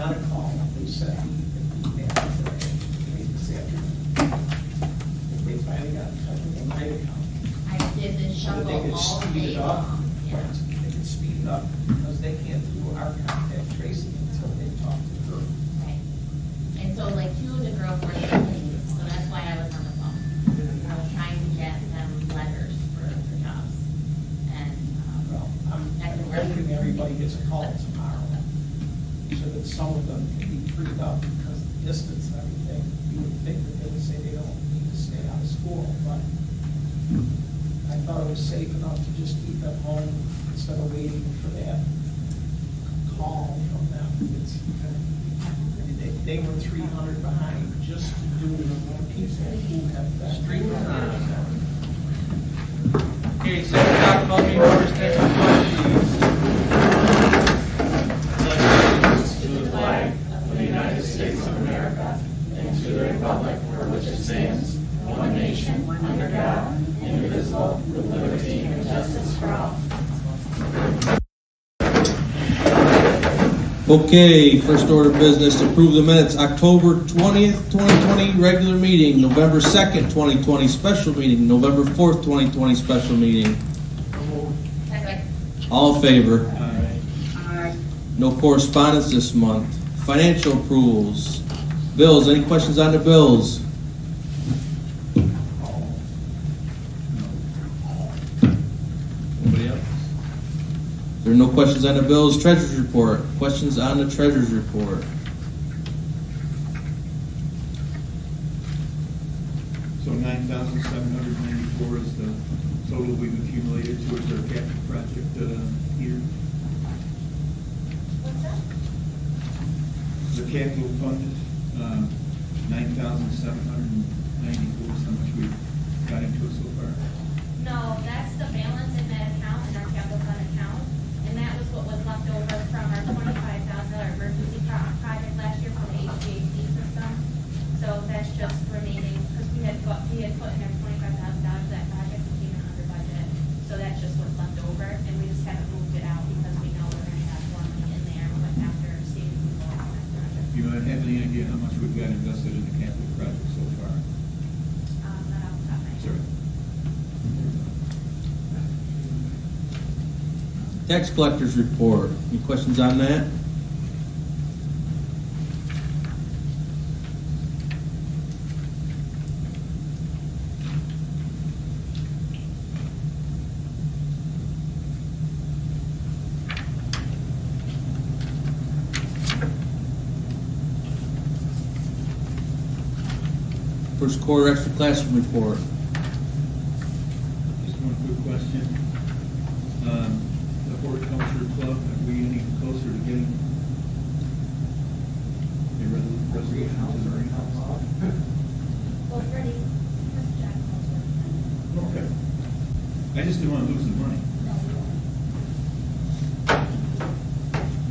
not a call, they said, this afternoon. They finally got in touch with my account. I did the So that shovel they could all speed day it up. long. Yeah. Right, they could speed it up, because they can't do our contact tracing until they talk to her. Right. And so like two of the girls were late, so that's why I was on the phone. I was trying to get them letters for jobs. And, Well, I'm hoping everybody gets a call tomorrow, so that some of them can be freed up, because of distance and everything. You would think that they would say they don't need to stay out of school, but I thought it was safe enough to just keep them home instead of waiting for that call from them. They were 300 behind just to do the people who have that. Okay, so we'll talk about the orders next To the flag of the United States of America and to the republic for which it stands, one nation, under God, indivisible, with liberty and justice for all. Okay, first order of business, approve the minutes, October 20th, 2020, regular meeting, November 2nd, 2020, special meeting, November 4th, 2020, special meeting. second. All in favor? Aye. No correspondence this month. Financial approvals. Bills, any questions on the bills? Anybody else? There are no questions on the bills. Treasurer's report. Questions on the treasurer's report. So 9,794 is the total we've accumulated towards our capital project here. What's that? The capital fund, 9,794 is how much we've got into it so far. No, that's the balance in that account, in our capital fund account, and that was what was left over from our $25,000 emergency project last year for the HVAC system. So that's just remaining, because we had put in our $25,000 for that project, and came in under budget. So that's just what's left over, and we just haven't moved it out because we know we're gonna have more money in there, but after seeing people on that project. You don't have any idea how much we've got invested in the capital project so far? Not off the top of my head. Sorry. Tax collector's report. Any questions on that? First quarter extra classroom report. Just one quick question. The horticulture club, are we any closer to getting a resolution to the greenhouse? Well, Freddie, Mr. Jackson. Okay. I just didn't want to lose the money.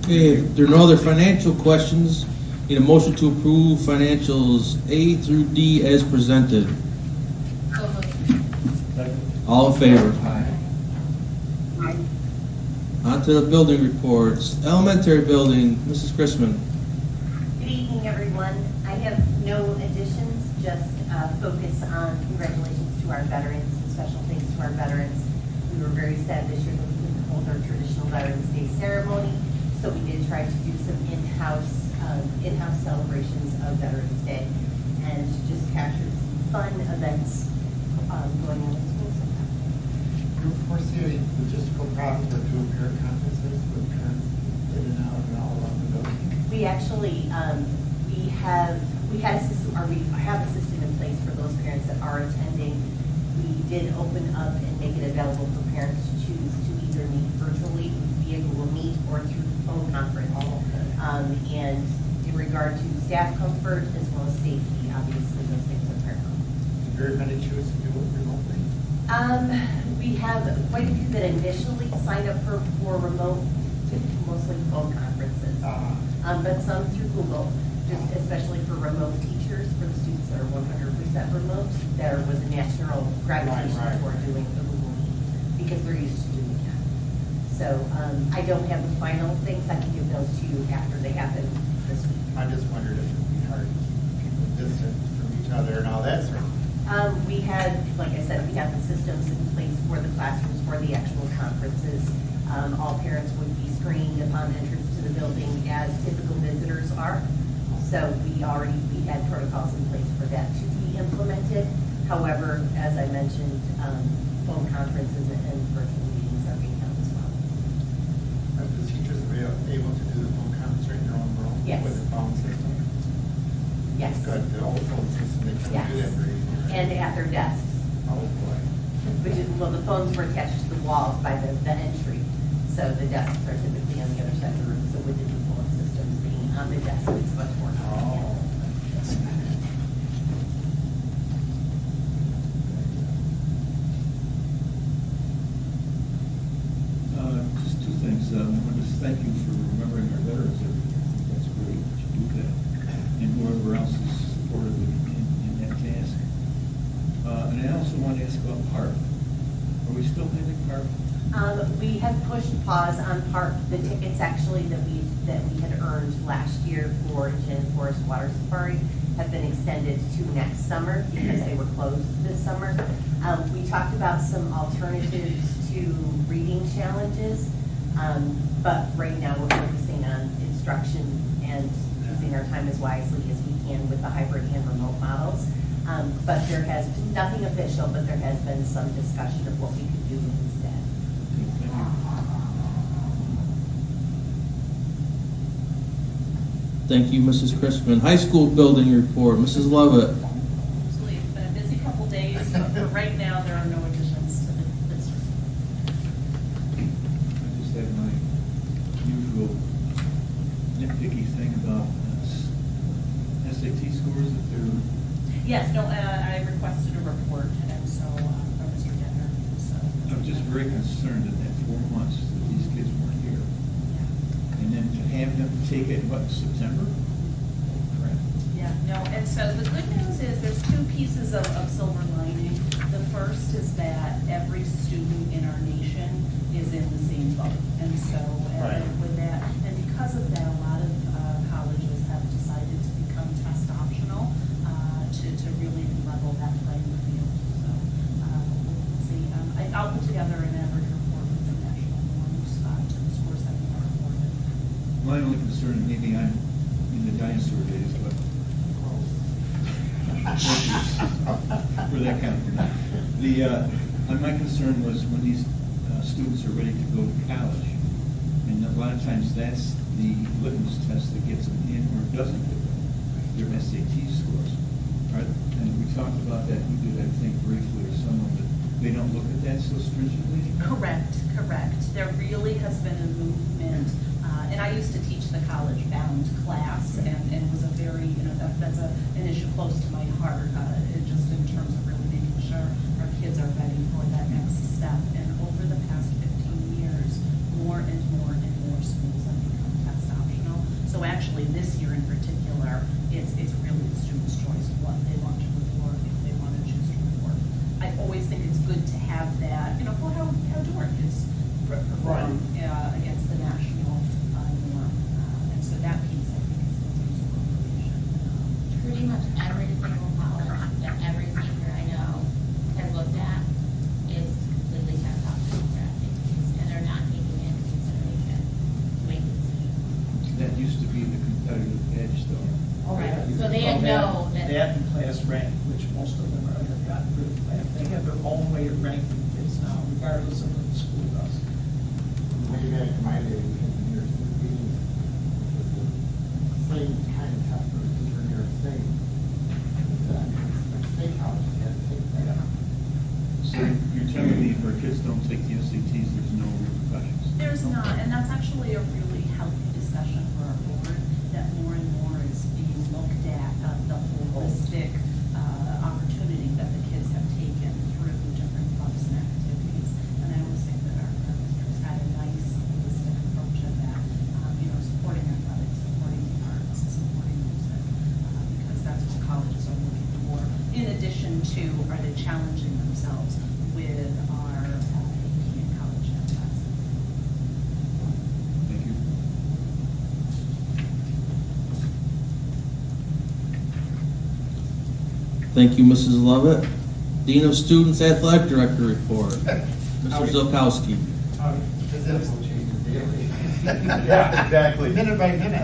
Okay, if there are no other financial questions, need a motion to approve financials A through D as presented. So moved. All in favor? Aye. On to the building reports. Elementary building, Mrs. Chrisman. Good evening, everyone. I have no additions, just focus on congratulations to our veterans and special thanks to our veterans. We were very sad this year that we couldn't hold our traditional Veterans Day ceremony, so we did try to do some in-house celebrations of Veterans Day and to just capture some fun events going on in school sometime. Do you foresee any logistical problems with doing parent conferences with parents in and out and all around the building? We actually, we have a system, or we have a system in place for those parents that are attending. We did open up and make it available for parents to choose to either meet virtually via Google Meet or through phone conference. Oh, okay. And in regard to staff comfort as well as safety, obviously those things are paramount. Very many choose to do it remotely. We have quite a few that initially signed up for remote, mostly phone conferences. But some through Google, just especially for remote teachers, for the students that are 100% remote, there was a natural gravitation toward doing the Google Meet because they're used to doing that. So I don't have the final things. I can give those to you after they happen. this week. I just wondered if it'd be hard to keep people distant from each other and all that sort of. We had, like I said, we had the systems in place for the classrooms, for the actual conferences. All parents would be screened upon entrance to the building as typical visitors are. So we had protocols in place for that to be implemented. However, as I mentioned, phone conferences and virtual meetings are being held as well. The teachers are able to do the phone conference right in their own room? Yes. With the phone system? Yes. It's good, the old phone system, they couldn't do that very easily. And at their desks. Oh, boy. Well, the phones were attached to the walls by the entry, so the desks are typically on the other side of the room. So with the new phone systems being on the desk, it's much more convenient. Just two things. I want to just thank you for remembering our veterans every year. I think that's great that you do that. And whoever else is supportive in that task. And I also want to ask about PARP. Are we still having PARP? We have pushed pause on PARP. The tickets actually that we had earned last year for Gin Forest Water Safari have been extended to next summer because they were closed this summer. We talked about some alternatives to reading challenges, but right now we're focusing on instruction and using our time as wisely as we can with the hybrid and remote models. But there has been nothing official, but there has been some discussion of what we could do instead. Thank you. Thank you, Mrs. Crispin. High school building report, Mrs. Lovett. Absolutely, it's been a busy couple days, but for right now, there are no additions to the list. I just have my usual nitpicky thing about SAT scores that they're. Yes, no, I requested a report, and so, from Mr. Denner, so. I'm just very concerned in that 4 months that these kids weren't here. Yeah. And then to have them take it, what, September? Crap. Yeah, no, and so the good news is there's two pieces of silver lining. The first is that every student in our nation is in the same boat. And so with that, and because of that, a lot of colleges have decided to become test optional to really level that playing field. So we'll see. I'll put together an average report with the national norms to the scores that we are reported. My only concern, maybe I'm in the dinosaur days, but for that kind of thing. My concern was when these students are ready to go to college, and a lot of times that's the litmus test that gets them in or doesn't get them, their SAT scores. Right? And we talked about that, you did, I think, briefly, or someone, that they don't look at that so stringently? Correct. There really has been a movement, and I used to teach the college-bound class, and was a very, that's an issue close to my heart, just in terms of really making sure our kids are ready for that next step. And over the past 15 years, more and more schools have become test optional. So actually, this year in particular, it's really the student's choice what they want to report, if they want to choose to report. I always think it's good to have that, well, how do our kids perform against the national norm? And so that piece, I think, is the information. Pretty much every single college that every senior I know has looked at is completely test optional for SATs, and they're not taking it into consideration to make the decision. That used to be the competitive edge, though. Right. You So could they call know that- That and class rank, which most of them have gotten rid of that. They have their own way of ranking kids now, regardless of what the school does. Way back in my day, we had the New York State meetings with the same kind of test for teacher in New York State. State college had to take that. So you're telling me if our kids don't take the SATs, there's no repercussions? There's not, and that's actually a really healthy discussion for our board, that more and more is being looked at, the holistic opportunity that the kids have taken through different clubs and activities. And I always think that our district's had a nice holistic approach of that, supporting athletics, supporting the arts, supporting music, because that's what colleges are looking for. In addition to, are they challenging themselves with our AP and college classes? Thank you. Thank you, Mrs. Lovett. Dean of Students Athletic Director report. Mr. Zilkowski. This will change daily. Yeah, exactly. Minute by minute.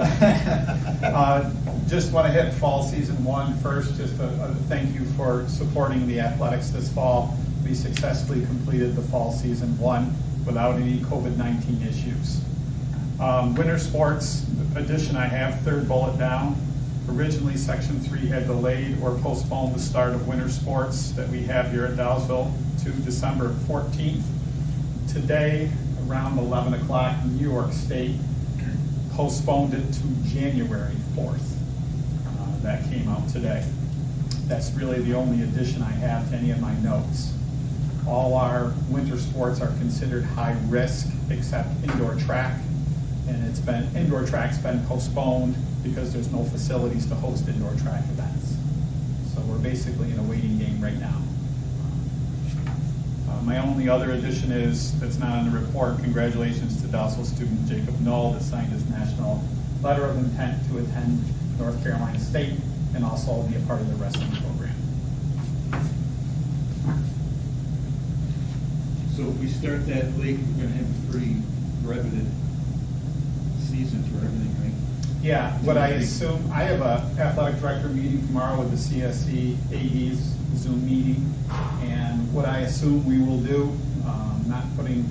Just want to hit fall season one first, just a thank you for supporting the athletics this fall. We successfully completed the fall season one without any COVID-19 issues. Winter sports addition I have, third bullet down. Originally, Section 3 had delayed or postponed the start of winter sports that we have here at Dolgeville to December 14th. Today, around 11 o'clock, New York State postponed it to January 4th. That came out today. That's really the only addition I have to any of my notes. All our winter sports are considered high risk except indoor track. And indoor track's been postponed because there's no facilities to host indoor track events. So we're basically in a waiting game right now. My only other addition is, that's not on the report, congratulations to Dolgeville student Jacob Knoll that signed his national letter of intent to attend North Carolina State and also be a part of the wrestling program. So if we start that late, we're gonna have a pretty breveted season for everything, right? Yeah, what I assume, I have a athletic director meeting tomorrow with the CSD ADs Zoom meeting, and what I assume we will do, not putting,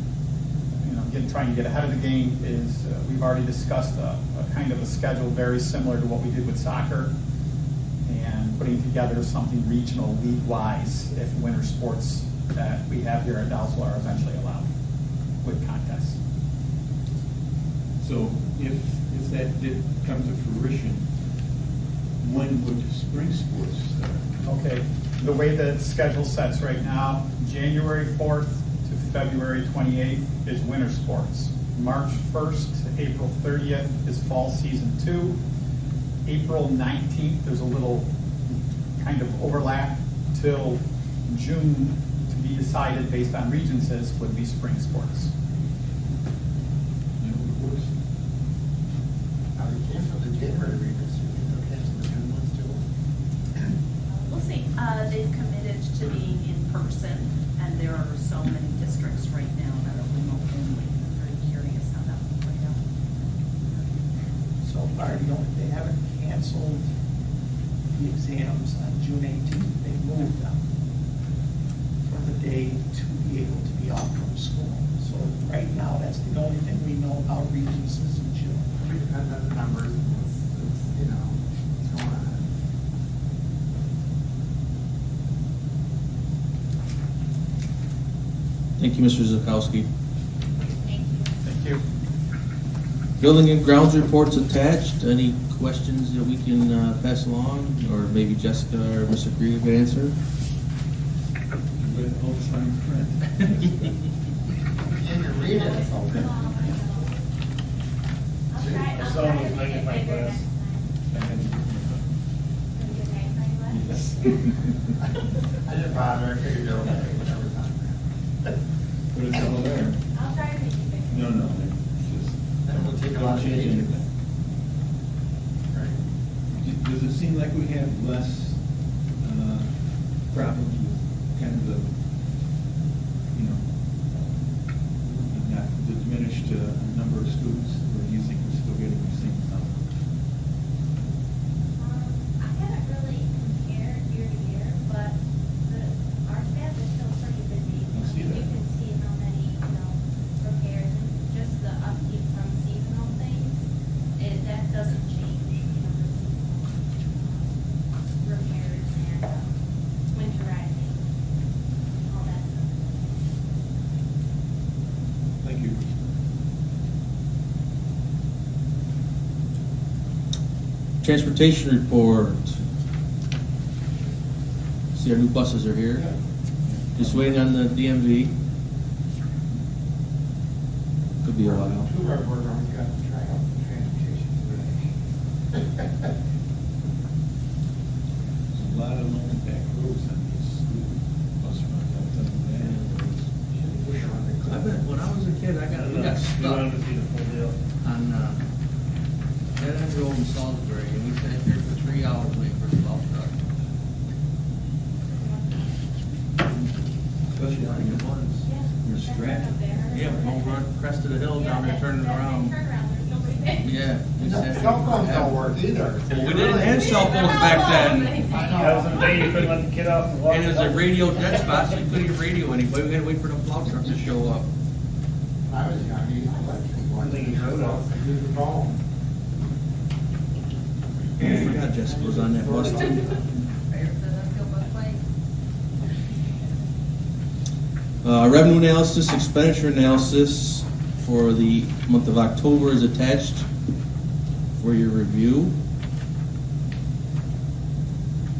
trying to get ahead of the game, is we've already discussed a kind of a schedule very similar to what we did with soccer, and putting together something regional league-wise if winter sports that we have here at Dolgeville are eventually allowed with contests. So if that did come to fruition, when would spring sports start? Okay, the way the schedule sets right now, January 4th to February 28th is winter sports. March 1st to April 30th is fall season 2. April 19th, there's a little kind of overlap till June to be decided based on regencies would be spring sports. We canceled the January readings, so we can cancel the June ones too. We'll see. They've committed to being in person, and there are so many districts right now that are remote only. I'm very curious how that will play out. So far, they haven't canceled the exams on June 18th. They moved them for the day to be able to be off from school. So right now, that's the only thing we know about regencies in June. It depends on the numbers, what's going on. Thank you, Mr. Zilkowski. Thank you. Thank you. Building and grounds reports attached. Any questions that we can pass along, or maybe Jessica or Mr. Green can answer? With all fine print. Can you read it? It's open. I'll try to Someone was make making it my bigger class. next time. Gonna get nice, anyway? I didn't bother, I figured you're okay, whatever time. But it's all there. I'll try to make it bigger. No, it's just, Then we'll take a lot don't of change pages. anything. Right. Does it seem like we have less problems with kind of the, not the diminished number of students, or do you think we're still getting the same number? I haven't really compared year to year, but our staff is still pretty busy. I see that. You can see how many, repairs, and just the upkeep from seasonal things, that doesn't change, the seasonal repairs and winterizing, all that stuff. Thank you. Transportation report. See, our new buses are here. Just waiting on the DMV. Could be a while. Two of our board members got to try out the transportation today. There's a lot of long back roads on these school bus runs. I'll tell you that. I bet when I was a kid, we got You stuck wanted to see the full deal. on Dead End Road in Salisbury, and we sat there for 3 hours waiting for the bus truck. you, I think it was. You're scratching. Yeah, over crest of the hill down there turning around. There's nobody there. Yeah. Cell phones don't work either. Well, we didn't have cell phones back then. That was the day you couldn't let the kid off the walk. And there's a radio dead spot, so you couldn't get radio anyway. We had to wait for the plow truck to show up. When I was young, I used electric ones. I think you showed up. I used the phone. I forgot Jessica was on that bus too. Revenue analysis, expenditure analysis for the month of October is attached for your review.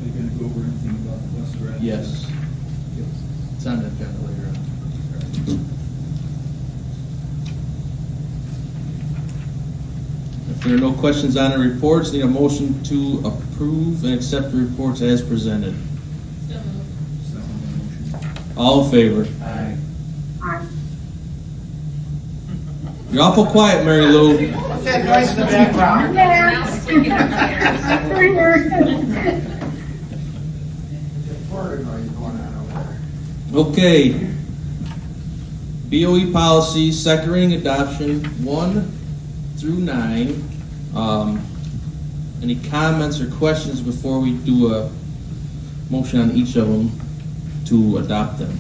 Are you gonna go over anything about the bus drive? Yes. It's on the agenda later on. If there are no questions on the reports, need a motion to approve and accept the reports as presented. So moved. Second motion. All in favor? Aye. You're awful quiet, Mary Lou. What's that noise in the background? Now squeaking upstairs. There's a Florida noise going on over there. Okay. BOE policy, second reading adoption, 1 through 9. Any comments or questions before we do a motion on each of them to adopt them?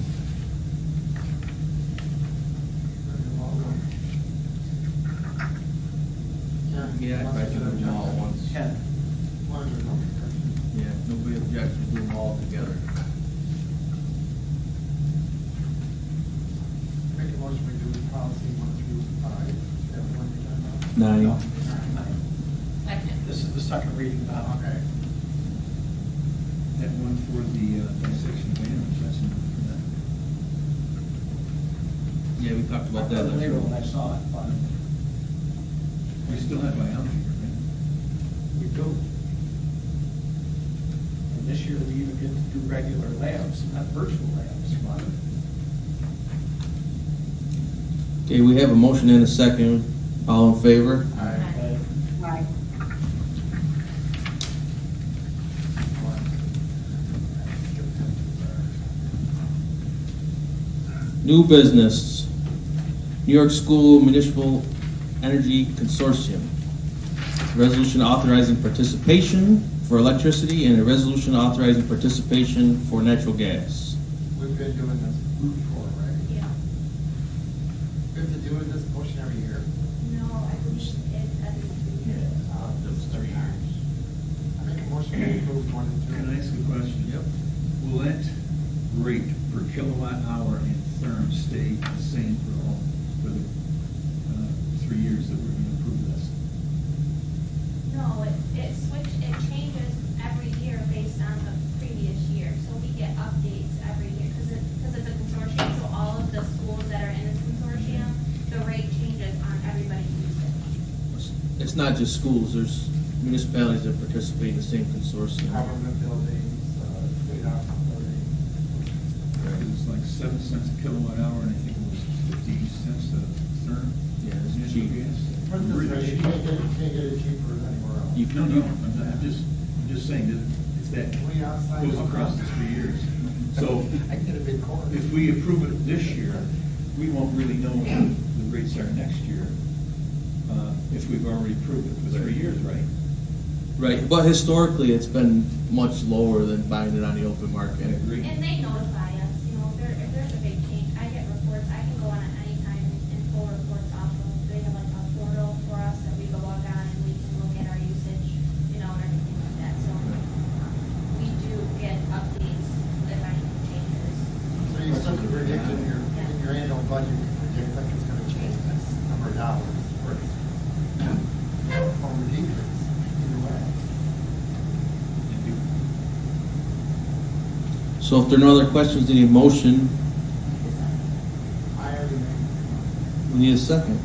Yeah, I can do them all at once. Ken, Yeah, nobody objects to do them all together. Make a motion, we do policy 1 through 5. Is that what you're talking about? 9. Second. this is the second reading now. Okay. That one for the dissection of animals, that's enough for that. Yeah, we talked about I that. thought later when I saw it, but We still have biology, right? we do. And this year, we even get to do regular labs, not virtual labs, but Okay, we have a motion and a second. All in favor? Aye. New business. New York School Municipal Energy Consortium. Resolution authorizing participation for electricity and a resolution authorizing participation for natural gas. We've been doing this before, right? Yeah. We have to do this motion every year. No, I believe it's every 3 years. That's 3 years. I make a motion to approve 1 and 2. Can I ask a question? Yep. Will that rate per kilowatt hour in therm stay the same for the 3 years that we're gonna approve this? No, it changes every year based on the previous year, so we get updates every year, because it's a consortium, so all of the schools that are in this consortium, the rate changes on everybody's usage. It's not just schools, there's municipalities that participate in the same consortium. Government buildings, state office buildings. It was like 7 cents a kilowatt hour, and I think it was 50 cents a therm. Yeah, it's Natural cheap. gas. Put it this way, Really you cheap. can't get it cheaper anywhere else. You- No, I'm just saying that if that We outside. goes across the 3 years. So I can get a big corn. if we approve it this year, we won't really know what the rates are next year, if we've already approved it for 3 years, right? Right, but historically, it's been much lower than buying it on the open market. I agree. And they notify us, if there's a big change, I get reports, I can go on it anytime and pull reports off of, they have like a portal for us that we go log on and we can look at our usage, and everything like that, so, we do get updates if anything changes. So you still can predict in your annual budget, you can predict like it's gonna change this number of dollars, or decrease, either way. So if there are no other questions, any motion, I already made. we need a second.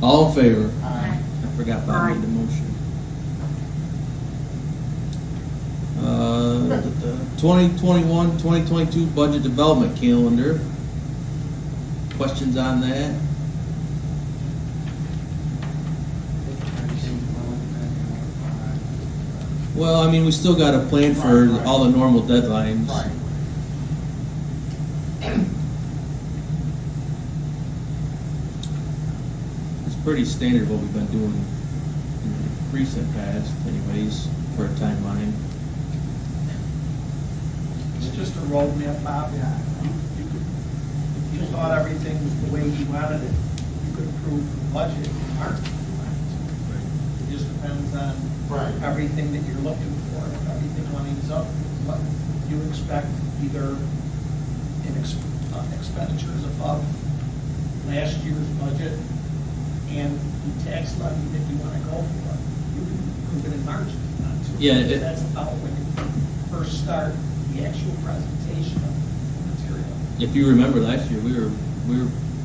All in favor? Aye. I forgot Bob made the motion. 2021-2022 budget development calendar. Questions on that? Well, I mean, we still got a plan for Right. all the normal deadlines. Right. pretty standard what we've been doing in the recent past anyways, for a timeline. It's just a roadmap, Bob. Yeah. If you thought everything was the way you wanted it, you could approve the budget in March if you wanted to. It just depends on Right. everything that you're looking for. If everything lines up, what you expect either in expenditures above last year's budget and the tax levy that you want to go for, you can approve it in March if you want to. Yeah, That's about when you first start the actual presentation of the material. If you remember last year, we were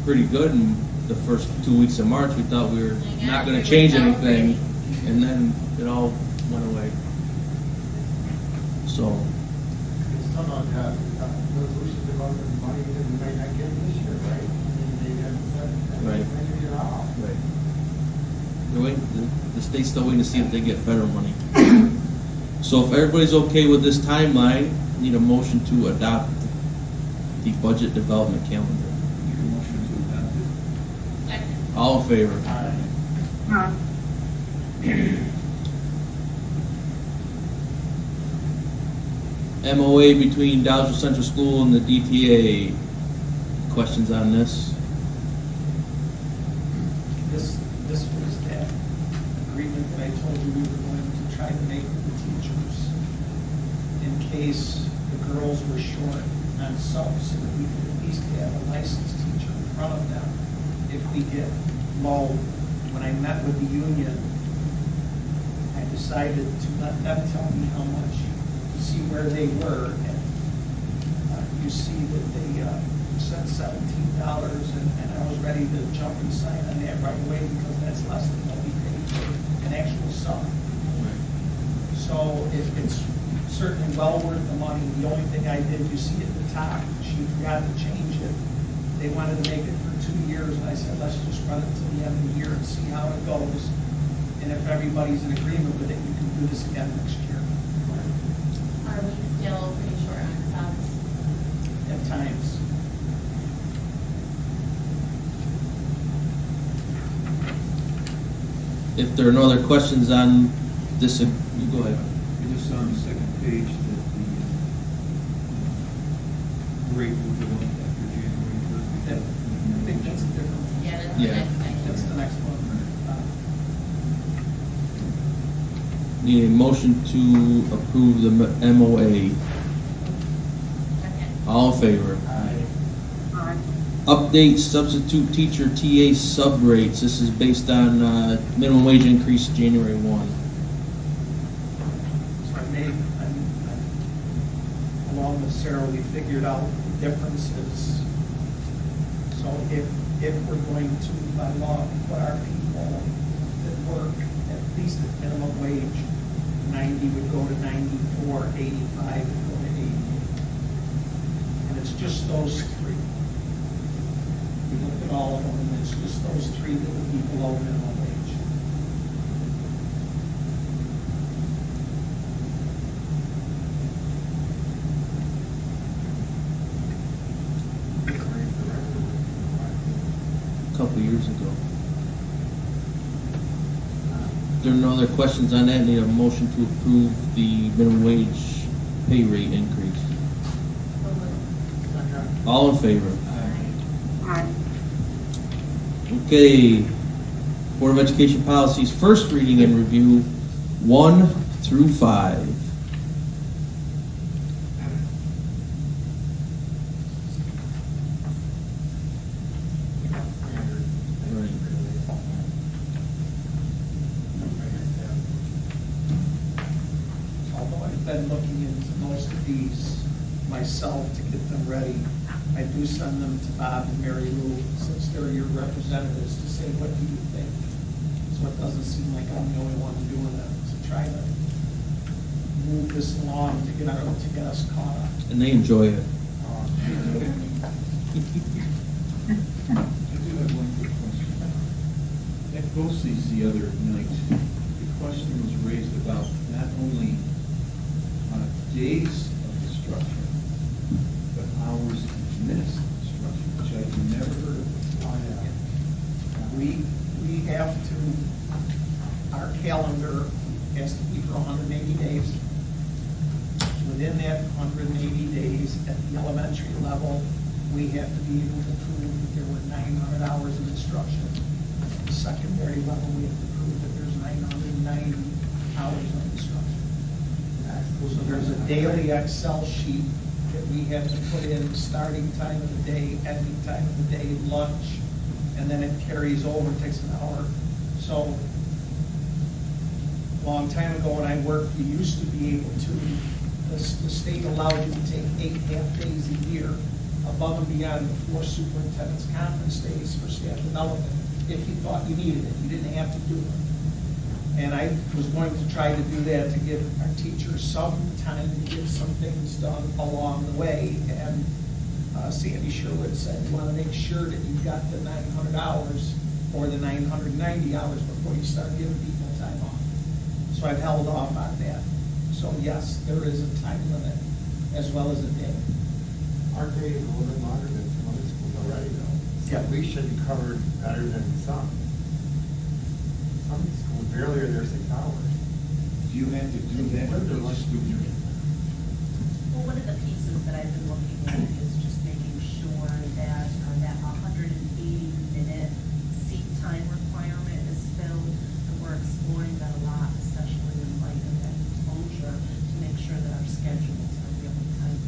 pretty good in the first 2 weeks of March. We thought we were not gonna change anything, and then it all went away. So, It's still not have resolutions about the money that we might not get this year, right? I mean, they haven't said, Right. maybe you're off. they're waiting, the state's still waiting to see if they get federal money. So if everybody's okay with this timeline, need a motion to adopt the budget development calendar. Make a motion to adopt it. Second. All in favor? MOA between Dolgeville Central School and the DTA. Questions on this? This was that agreement that I told you we were going to try to make with the teachers in case the girls were short on subs, so that we could at least have a licensed teacher in front of them if we get low. When I met with the union, I decided to let them tell me how much, to see where they were, and you see that they said $17, and I was ready to jump and sign on that right away because that's less than what we paid for an actual sub. So it's certainly well worth the money. The only thing I did, you see at the top, she forgot to change it. They wanted to make it for 2 years, and I said, let's just run it to the end of the year and see how it goes. And if everybody's in agreement with it, you can do this again next year Are we still pretty short on subs? at times. If there are no other questions on this, you go ahead. I just saw on the second page that the rate will go up after January That- I think that's a different, Yeah, that's the Yeah. next thing. that's the next one. Need a motion to approve the MOA. Second. All in favor? Update substitute teacher TA sub rates. This is based on minimum wage increase January 1. So I made, along with Sarah, we figured out the differences. So if we're going to, by law, put our people that work at least at minimum wage, 90 would go to 94, 85 would go to 80. And it's just those three. We look at all of them, and it's just those three that would be below minimum wage. A couple years ago. If there are no other questions on that, need a motion to approve the minimum wage pay rate increase. All in favor? Okay. Board of Education policies, first reading and review, 1 through 5. Although I've been looking into most of these myself to get them ready, I do send them to Bob and Mary Lou, since they're your representatives, to say, what do you think? So it doesn't seem like I'm the only one doing it, to try to move this along to get us caught up. And they enjoy it. I do have one quick question. At BOCES the other night, the question was raised about not only days of instruction, but hours and minutes of instruction, which I've never heard of. Oh, yeah. We we have to, our calendar has to be for 180 days. Within that 180 days, at the elementary level, we have to be able to prove that there were 900 hours of instruction. At the secondary level, we have to prove that there's 990 hours of instruction. So there's a daily Excel sheet that we have to put in starting time of the day, ending time of the day, lunch, and then it carries over, it takes an hour. So, a long time ago when I worked, we used to be able to, the state allowed you to take 8 half-days a year above and beyond the 4 superintendent's conference days for staff development, if you thought you needed it. You didn't have to do it. And I was going to try to do that to give our teachers some time to get some things done along the way. And Sandy Sherwood said, you want to make sure that you've got the 900 hours or the 990 hours before you start giving people time off. So I've held off on that. So yes, there is a time limit as well as a day. Our day is a little bit longer than some other schools already, though. So Yeah. we should be covered better than some. Some schools barely are there 6 hours. Do you have to do that with each student? Well, one of the pieces that I've been looking at is just making sure that that 180-minute seat time requirement is filled. And we're exploring that a lot, especially in light of that exposure, to make sure that our schedules are really tight.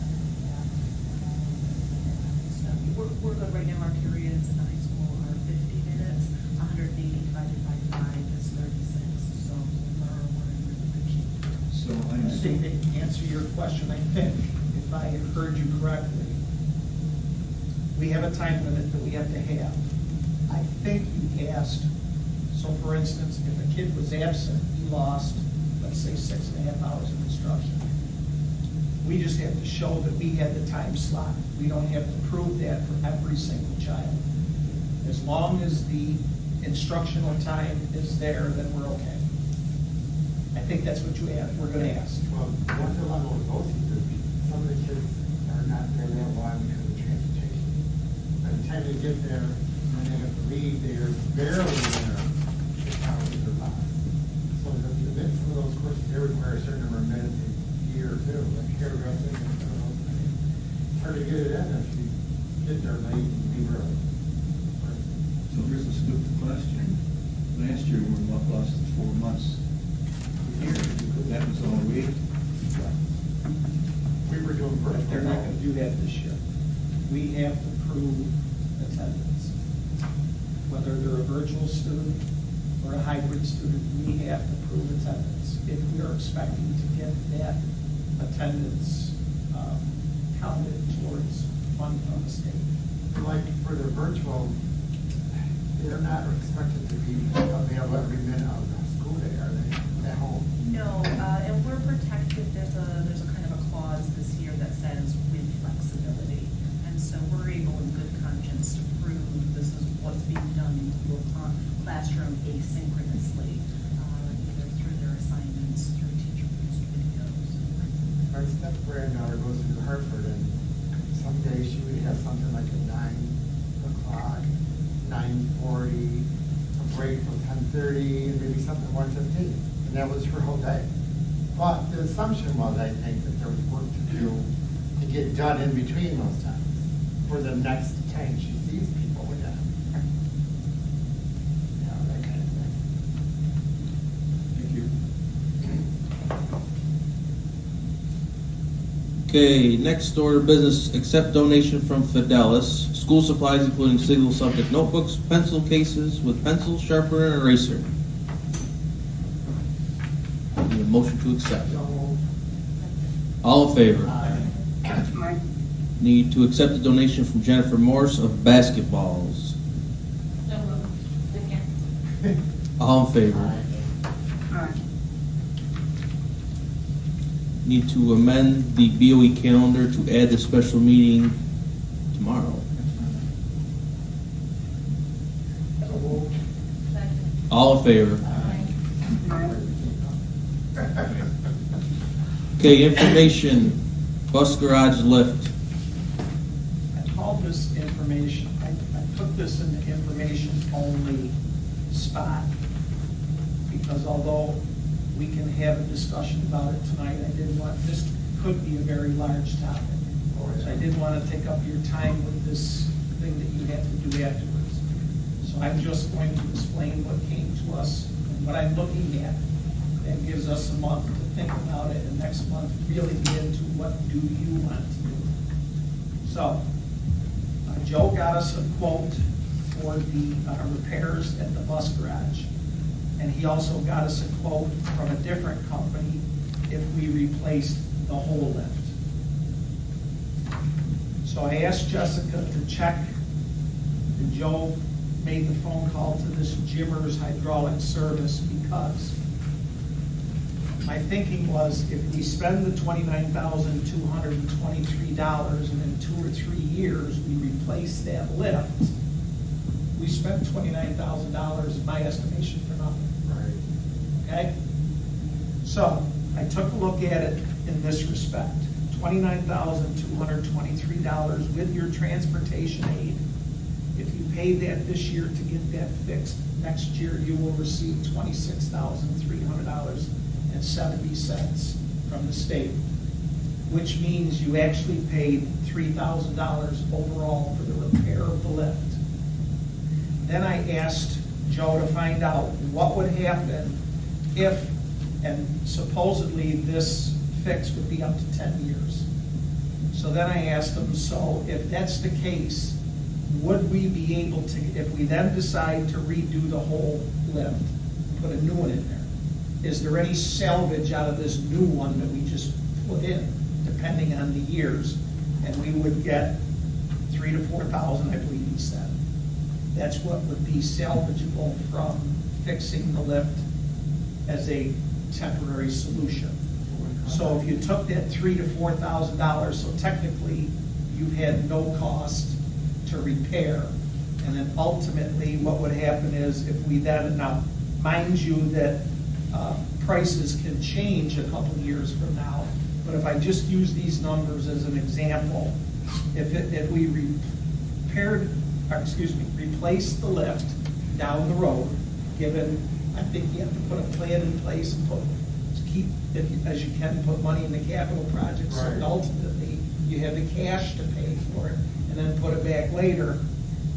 So we're good right now. Our periods in the high school are 50 minutes, 180 divided by 5 is 36. So we're in really good shape. So I I'm think assuming, to answer your question, I think, if I have heard you correctly, we have a time limit that we have to have. I think you asked, so for instance, if a kid was absent, he lost, let's say, 6.5 hours of instruction. We just have to show that we had the time slot. We don't have to prove that for every single child. As long as the instructional time is there, then we're okay. I think that's what you asked, we're gonna ask. Well, what's the level of those teachers? Some of the kids are not there that long because of transportation. By the time they get there, and they have to leave, they're barely there 6 hours or less. So the midst of those courses, they require a certain number of minutes a year or two, like hairdressing and some of those things. It's hard to get it in if you get there late and leave early. so here's a stupid question. Last year, we lost 4 months. Here, that was all we. We were doing virtual. But they're not gonna do that this year. We have to prove attendance. Whether they're a virtual student or a hybrid student, we have to prove attendance if we're expecting to get that attendance counted towards funding from the state. Like for the virtual, they're not expected to be available every minute of the school day, are they, at home? No, and we're protected, there's a kind of a clause this year that says with flexibility. And so we're able in good conscience to prove this is what's being done in the classroom asynchronously, either through their assignments, through teacher-produced videos. Our step-granddaughter goes to New Hartford, and some days she would have something like at 9 o'clock, 9:40, a break till 10:30, and maybe something 1:15. And that was her whole day. But the assumption was, I think, that there was work to do to get done in between those times for the next time she sees people again. Yeah, that kind of thing. Thank you. Okay, next order of business, accept donation from Fidelis, school supplies including single subject notebooks, pencil cases with pencil, sharpener, and eraser. Need a motion to accept. All in favor? Need to accept the donation from Jennifer Morse of basketballs. So moved. Second. All in favor? Need to amend the BOE calendar to add the special meeting tomorrow. Second. All in favor? Aye. Okay, information, bus garage lift. I called this information, I took this into information only spot. Because although we can have a discussion about it tonight, I didn't want, this could be a very large topic. So I didn't want to take up your time with this thing that you have to do afterwards. So I'm just going to explain what came to us and what I'm looking at. That gives us a month to think about it, and next month really get into what do you want to do. So, Joe got us a quote for the repairs at the bus garage. And he also got us a quote from a different company if we replaced the whole lift. So I asked Jessica to check, and Joe made the phone call to this Jimmer's hydraulic service because my thinking was if we spend the $29,223 and in 2 or 3 years we replace that lift, we spent $29,000 in my estimation for nothing. Right. Okay? So I took a look at it in this respect. $29,223 with your transportation aid. If you pay that this year to get that fixed, next year you will receive $26,300.70 from the state, which means you actually paid $3,000 overall for the repair of the lift. Then I asked Joe to find out what would happen if, and supposedly this fix would be up to 10 years. So then I asked him, so if that's the case, would we be able to, if we then decide to redo the whole lift, put a new one in there, is there any salvage out of this new one that we just put in, depending on the years? And we would get $3,000 to $4,000, I believe he said. That's what would be salvageable from fixing the lift as a temporary solution. So if you took that $3,000 to $4,000, so technically you had no cost to repair. And then ultimately what would happen is if we then, now mind you that prices can change a couple of years from now, but if I just use these numbers as an example, if we replace the lift down the road, given, I think you have to put a plan in place and keep, as you can, put money in the capital projects, so Right. ultimately you have the cash to pay for it, and then put it back later.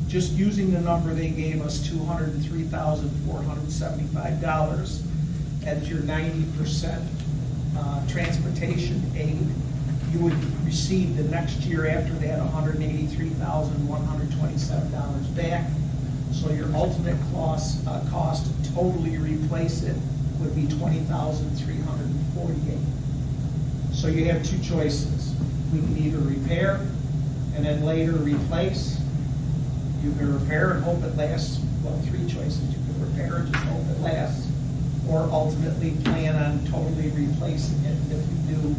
Just using the number they gave us, $203,475, at your 90% transportation aid, you would receive the next year after that $183,127 back. So your ultimate cost to totally replace it would be $20,348. So you have two choices. We can either repair and then later replace. You can repair and hope it lasts. Well, three choices. You can repair and just hope it lasts, or ultimately plan on totally replacing it. And if we do,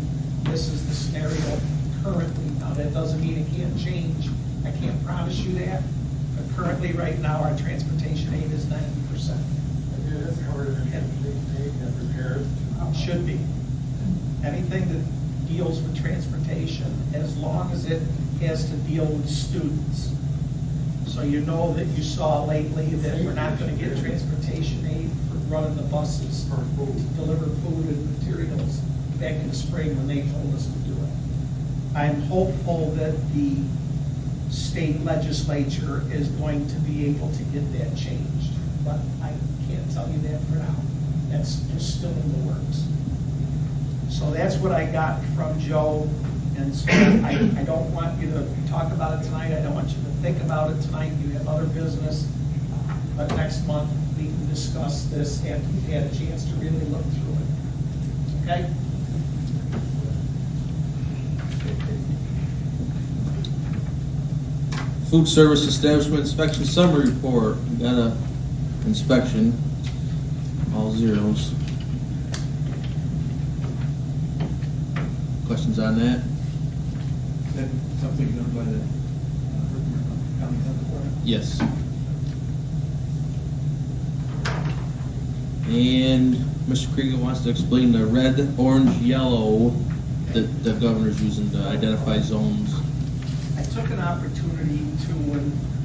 this is the scenario currently. Now, that doesn't mean it can't change. I can't promise you that. But currently, right now, our transportation aid is 90%. And it is covered in the transportation aid that repairs. Should be. Anything that deals with transportation, as long as it has to deal with students. So you know that you saw lately that we're not going to get transportation aid for running the buses For food. to deliver food and materials back in the spring when they told us to do it. I'm hopeful that the state legislature is going to be able to get that changed, but I can't tell you that for now. That's just still in the works. So that's what I got from Joe, and so I don't want you to talk about it tonight. I don't want you to think about it tonight. You have other business, but next month we can discuss this after you've had a chance to really look through it. Okay? Food Service Establishment Inspection Summary Report. We got a inspection, all zeros. Questions on that? Is that something done by the county health department? Yes. And Mr. Krieger wants to explain the red, orange, yellow that the governor's using to identify zones. I took an opportunity to,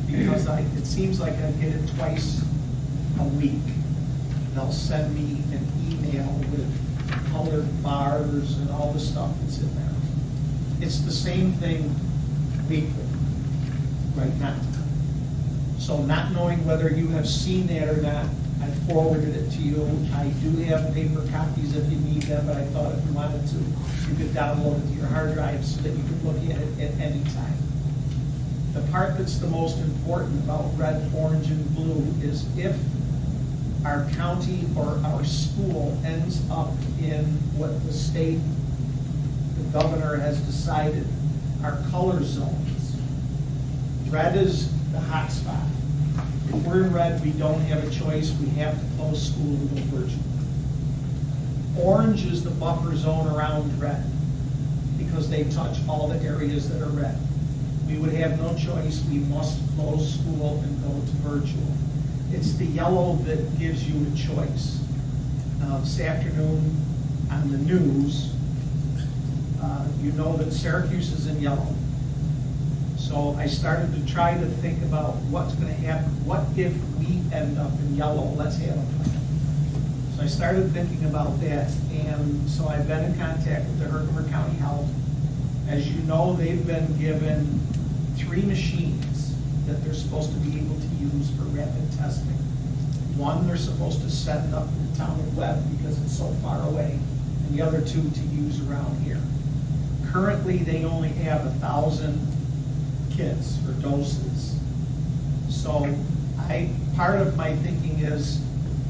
because it seems like I get it twice a week, they'll send me an email with colored bars and all the stuff that's in there. It's the same thing weekly, right now. So not knowing whether you have seen that or not, I forwarded it to you. I do have paper copies if you need them, but I thought if you wanted to, you could download it to your hard drive so that you could look at it at any time. The part that's the most important about red, orange, and blue is if our county or our school ends up in what the state, the governor has decided are color zones. Red is the hot spot. If we're in red, we don't have a choice, we have to close school and go virtual. Orange is the buffer zone around red, because they touch all the areas that are red. We would have no choice, we must close school and go to virtual. It's the yellow that gives you a choice. This afternoon on the news, you know that Syracuse is in yellow. So I started to try to think about what's going to happen. What if we end up in yellow? Let's have a plan. So I started thinking about that, and so I've been in contact with the Herkimer County Health. As you know, they've been given 3 machines that they're supposed to be able to use for rapid testing. One they're supposed to send up to the town of Webb because it's so far away, and the other 2 to use around here. Currently, they only have 1,000 kids or doses. So part of my thinking is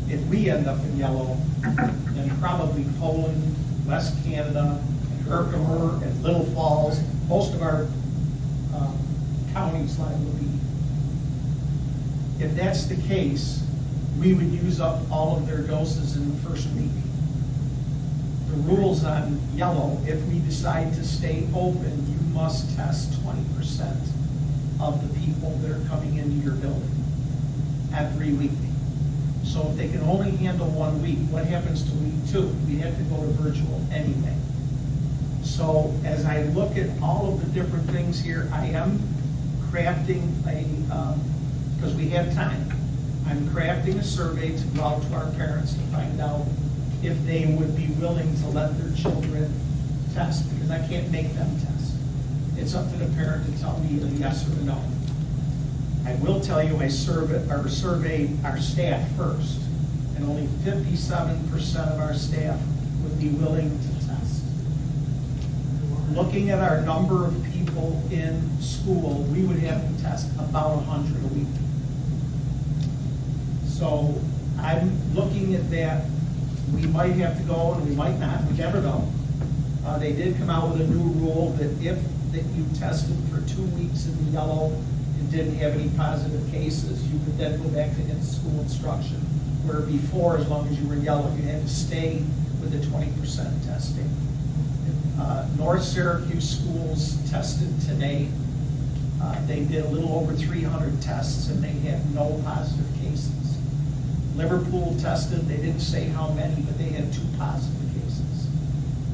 if we end up in yellow, then probably Poland, West Canada, and Herkimer, and Little Falls, most of our counties like will be. If that's the case, we would use up all of their doses in the first week. The rules on yellow, if we decide to stay open, you must test 20% of the people that are coming into your building every week. So if they can only handle 1 week, what happens to week 2? We have to go to virtual anyway. So as I look at all of the different things here, I am crafting because we have time, I'm crafting a survey to go out to our parents to find out if they would be willing to let their children test, because I can't make them test. It's up to the parent to tell me a yes or a no. I will tell you I surveyed our staff first, and only 57% of our staff would be willing to test. Looking at our number of people in school, we would have to test about 100 a week. So I'm looking at that. We might have to go and we might not, we never know. They did come out with a new rule that if you tested for 2 weeks in the yellow and didn't have any positive cases, you could then go back to in-school instruction. Where before, as long as you were in yellow, you had to stay with the 20% testing. North Syracuse schools tested today. They did a little over 300 tests and they had no positive cases. Liverpool tested, they didn't say how many, but they had 2 positive cases,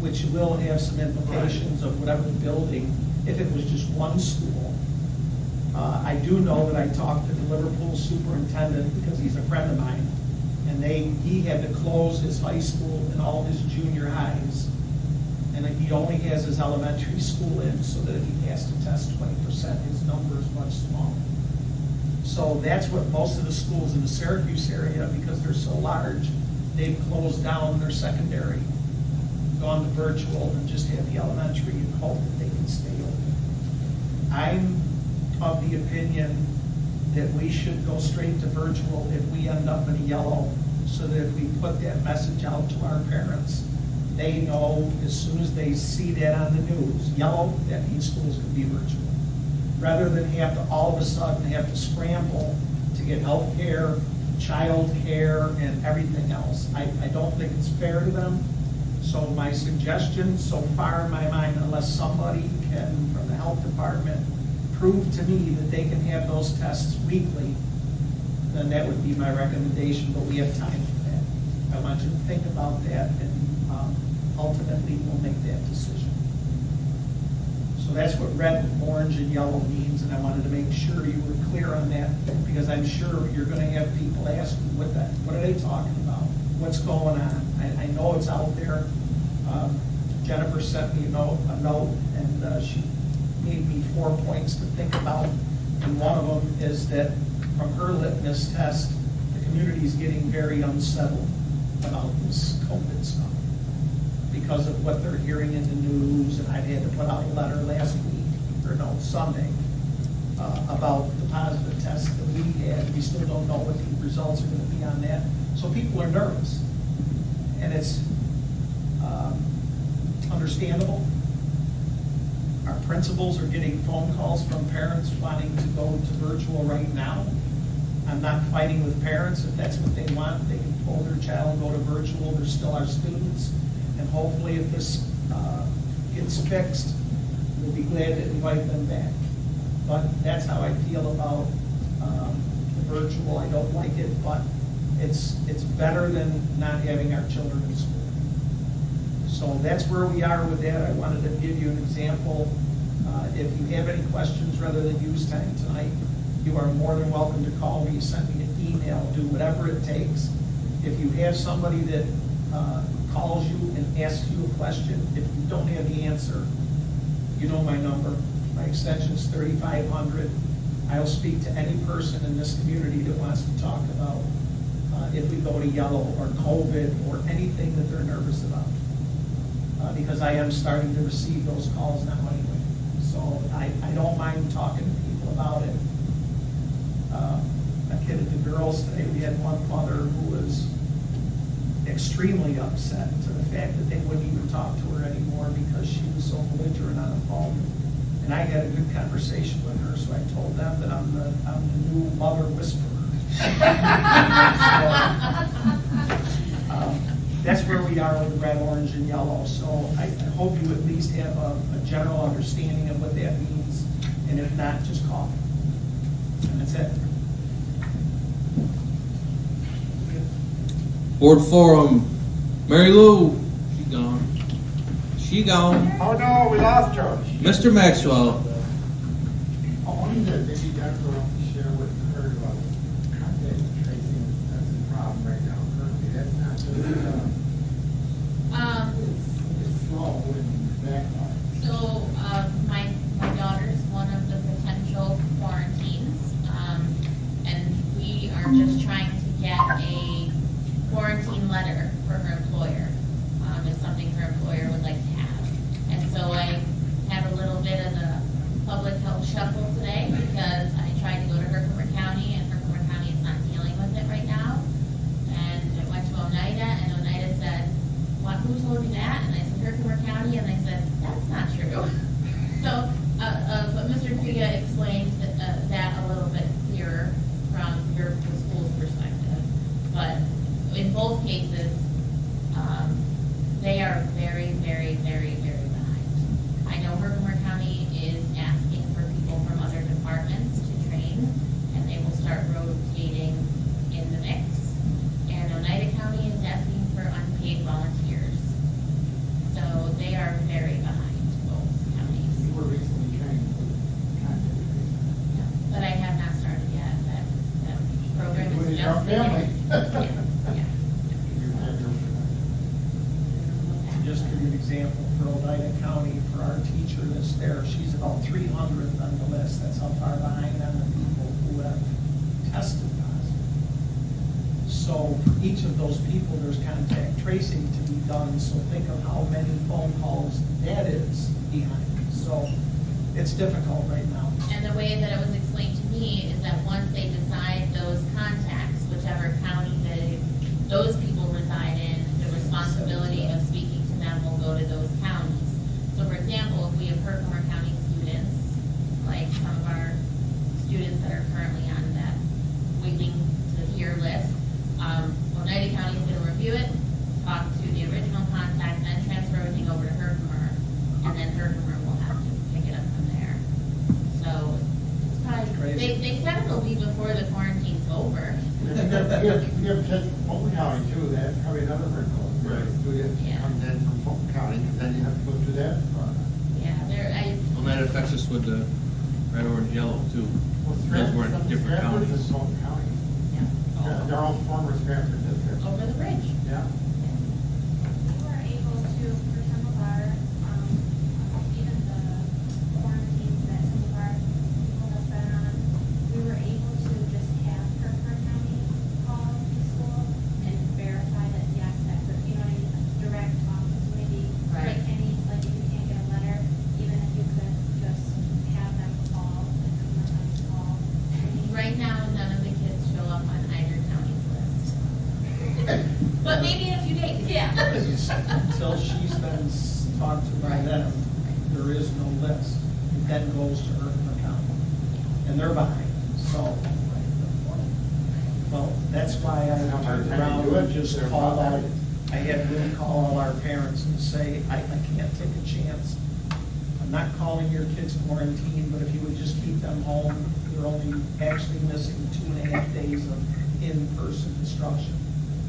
which will have some implications of whatever the building, if it was just one school. I do know that I talked to the Liverpool superintendent because he's a friend of mine, and he had to close his high school and all his junior highs, and he only has his elementary school in, so that if he has to test 20%, his number is much smaller. So that's what most of the schools in the Syracuse area, because they're so large, they've closed down their secondary, gone to virtual, and just have the elementary and hope that they can stay open. I'm of the opinion that we should go straight to virtual if we end up in a yellow, so that if we put that message out to our parents, they know as soon as they see that on the news, yellow, that means schools can be virtual. Rather than have to all of a sudden have to scramble to get health care, child care, and everything else. I don't think it's fair to them. So my suggestion so far in my mind, unless somebody can, from the health department, prove to me that they can have those tests weekly, then that would be my recommendation, but we have time for that. I want you to think about that, and ultimately we'll make that decision. So So that's what red, orange, and yellow means, and I wanted to make sure you were clear on that, because I'm sure you're gonna have people ask you, what are they talking about? What's going on? I know it's out there. Jennifer sent me a note, and she gave me 4 points to think about. And one of them is that from her litmus test, the community is getting very unsettled about this COVID stuff because of what they're hearing in the news. And I had to put out a letter last week, or no, Sunday, about the positive test that we had. We still don't know what the results are going to be on that. So people are nervous, and it's understandable. Our principals are getting phone calls from parents wanting to go to virtual right now. I'm not fighting with parents. If that's what they want, they can pull their child and go to virtual. They're still our students. And hopefully if this gets fixed, we'll be glad to invite them back. But that's how I feel about the virtual. I don't like it, but it's better than not having our children in school. So that's where we are with that. I wanted to give you an example. If you have any questions rather than use time tonight, you are more than welcome to call me, send me an email, do whatever it takes. If you have somebody that calls you and asks you a question, if you don't have the answer, you know my number. My extension is 3500. I'll speak to any person in this community that wants to talk about if we go to yellow or COVID or anything that they're nervous about. Because I am starting to receive those calls now anyway. So I don't mind talking to people about it. A kid at the girls today, we had one mother who was extremely upset to the fact that they wouldn't even talk to her anymore because she was so belligerent on the phone. And I had a good conversation with her, so I told them that I'm the new mother whisperer. That's where we are with the red, orange, and yellow. So I hope you at least have a general understanding of what that means. And if not, just call me. And that's it. Board Forum, Mary Lou, she gone. She gone. Oh no, we lost her. Mr. Maxwell. Only that she got to share with her about contact tracing. That's a problem right now. Currently, that's not just, it's slow and backlog. So, my daughter's one of the potential quarantines, and we are just trying to get a quarantine letter for her employer. It's something her employer would like to have. And so I had a little bit of the public health shuffle today because I tried to go to Herkimer County, and Herkimer County is not dealing with it right now. And I went to Oneida, and Oneida said, "What? Who told you that?" And I said, "Herkimer County," and they said, "That's not true." So, but Mr. Figa explained that a little bit clearer from the school's perspective. But in both cases, they are very, very, very, very behind. I know Herkimer County is asking for people from other departments to train, and they will start rotating in the mix. And Oneida County is asking for unpaid volunteers. So they are very behind, both counties. You were recently trained with contact tracing. Yeah, but I have not started yet. That program With is your just family. beginning. Yeah. You have your- Just to give you an example, for Oneida County, for our teacher that's there, she's about 300th on the list. That's how far behind on the people who have tested positive. So for each of those people, there's contact tracing to be done. So think of how many phone calls that is behind. So it's difficult right now. And the way that it was explained to me is that once they decide those contacts, whichever county those people reside in, the responsibility of speaking to them will go to those counties. So for example, if we have Herkimer County students, like some of our students that are currently on that waiting to hear list, Oneida County is going to review it, talk to the original contact, then transfer everything over to Herkimer, and then Herkimer will have to pick it up from there. So it's probably, they said it'll be before the quarantine's over. You have kids from Fulton County too, that's probably another wrinkle. Student Yeah. comes in from Fulton County, because then you have to go through that process. Yeah, Oneida that affects us with the red, orange, yellow too. Well, Because we're in different Stratford's in counties. Fulton County. Yeah. They're all former Stratford districts. Over the bridge. Yeah. We were able to, for some of our, even the quarantines that some of our people have been on, we were able to just have Kirkland County call the school and verify that, yes, that, you know, what I mean, direct office, maybe, Right. like any, like if you can't get a letter, even if you could just have them call, like Kirkland County call. Right now, none of the kids show up on either county's list. But maybe in a few days. Yeah. Until she's been talked to by them, there is no list. It then goes to Herkimer County, and they're behind, so. Well, that's why I turned around and just called out, I had Lynn call all our parents and say, I can't take a chance. I'm not calling your kids quarantine, but if you would just keep them home, you're only actually missing 2.5 days of in-person instruction.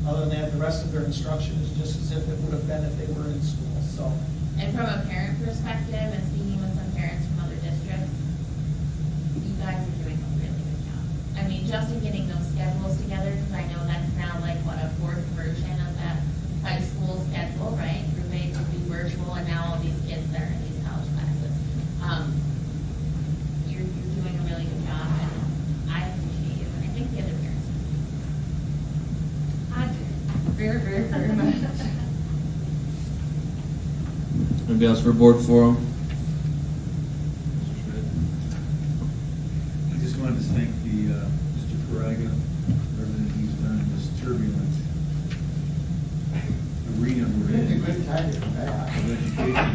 Other than that, the rest of their instruction is just as if it would have been if they were in school, so. And from a parent perspective, and speaking with some parents from other districts, you guys are doing a really good job. I mean, just in getting those schedules together, because I know that's now like, what, a fourth version of that high school schedule, right? Group A to be virtual, and now all these kids that are in these college classes. You're doing a really good job, and I appreciate you, and I think the other parents do. I do, very, very, very much. Anybody else for board forum? I just wanted to thank Mr. Faraga for everything he's done in this turbulent arena we're It's a in. good time to come back. Of education.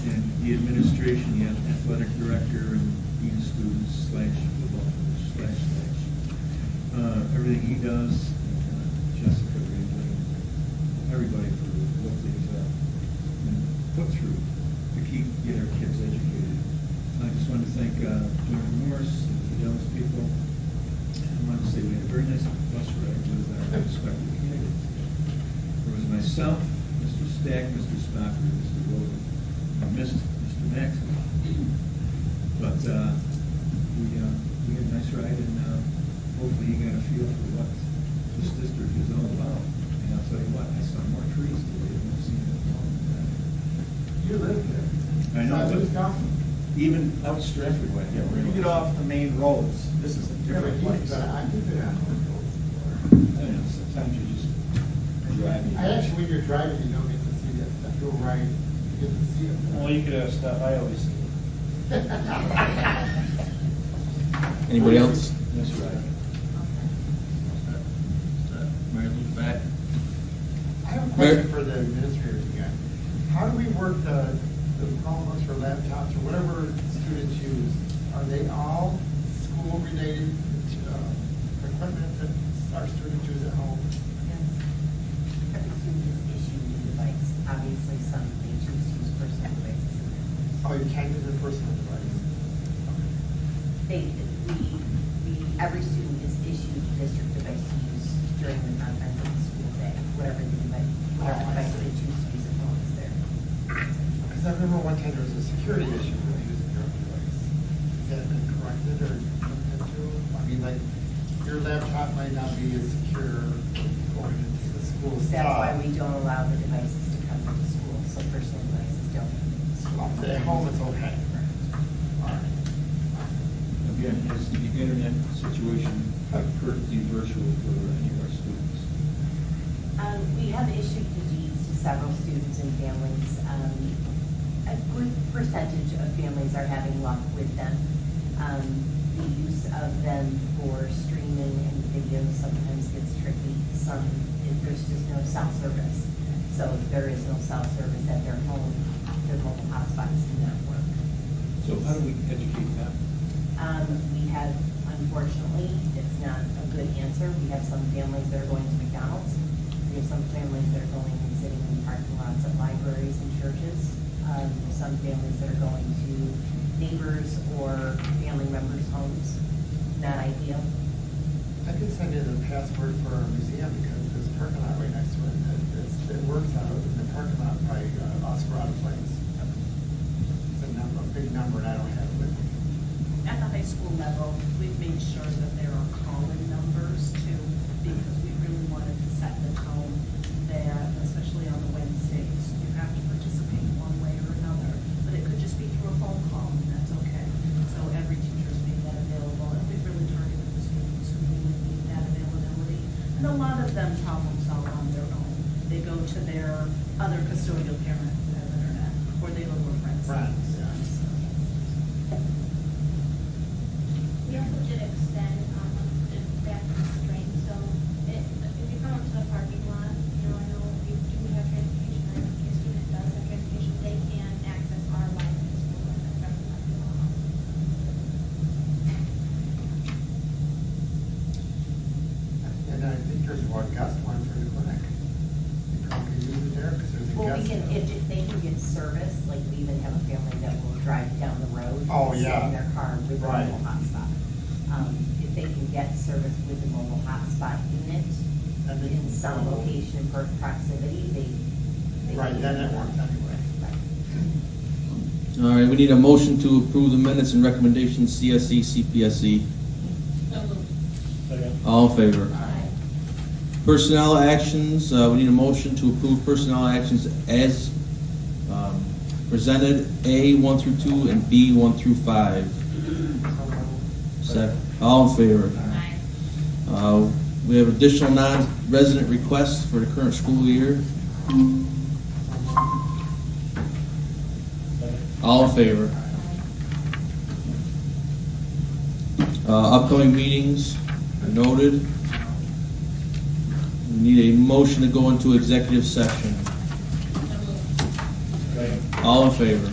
And the administration, the athletic director, and dean of students / football coach / everything he does, Jessica, everybody for what they've been put through to get our kids educated. I just want to thank Jordan Morris and the Dallas people. I want to say we had a very nice bus ride with our respective candidates. There was myself, Mr. Stack, Mr. Spocker, Mr. Roden. I missed Mr. Maxwell. But we had a nice ride, and hopefully you got a feel for what this district is all about. And I'll tell you what, I saw more trees today than I've seen in a long time. You live there. I know, So but who's talking? even out Stratford way. Yeah, when you get off the main roads, this is a different place. I've been on those roads I before. don't know, sometimes you just driving. I actually, when you're driving, you don't get to see that stuff. Go right, you get to see it. Well, you could have stuff, I always see. Anybody else? That's right. Mary Lou's back. I have a question for the administrators again. How do we work the Chromebooks or laptops or whatever students use? Are they all school-related equipment that our students use at home? Every student is issued a device. Obviously, some may choose to use personal devices. Oh, you can't use a personal device? Every student is issued a district device to use during the confines of the school day, whatever device they choose to use at home is there. Because I remember one time there was a security issue with using your own device. Has that been corrected or looked into? I mean, like, your laptop might not be as secure going into the school That's why stuff. we don't allow the devices to come into school, so personal devices don't come into school. At home, it's okay. All right. Again, is the internet situation perfectly virtual for any of our students? We have issued PGs to several students and families. A good percentage of families are having luck with them. The use of them for streaming and videos sometimes gets tricky. There's just no cell service. So if there is no cell service at their home, their mobile hotspots do not work. So how do we educate them? We have, unfortunately, it's not a good answer. We have some families that are going to McDonald's. We have some families that are going and sitting in parking lots at libraries and churches. Some families that are going to neighbors or family members' homes. Not ideal. I could send you the password for our museum because there's a parking lot right next to it. It works out in the parking lot by Oscarada Place. Send you number, a big number, and I don't have it with me. At the high school level, we've made sure that there are call-in numbers too, because we really wanted to set the tone that, especially on the Wednesdays, you have to participate one way or another, but it could just be through a phone call, and that's okay. So every teacher's made that available, and we've really targeted the students who really need that availability. And a lot of them problem solve on their own. They go to their other custodial parent who has internet, or they go to a friend's. Friends, yeah. We also did extend, back constraint, so if you come up to the parking lot, I know you do have transportation, or if your student does have transportation, they can access our Wi-Fi school from the parking lot. And I think there's one guest one for the clinic. You probably use it there, because there's a guest. Well, we can, if they can get service, like we even have a family that will drive down the road. Oh, sit yeah. in their car with a Right. mobile hotspot. If they can get service with the mobile hotspot unit And they in can some go- location for proximity, they. Right, can then do it that. works anyway. Right. All right, we need a motion to approve the minutes and recommendations CSE, CPSE. So moved. Second. All in favor? Aye. Personnel actions, we need a motion to approve personnel actions as presented, A 1 through 2 and B 1 through 5. Second. All in favor? Aye. We have additional non-resident requests for the current school year. All in favor? Upcoming meetings are noted. We need a motion to go into executive session. So moved. Second. All in favor?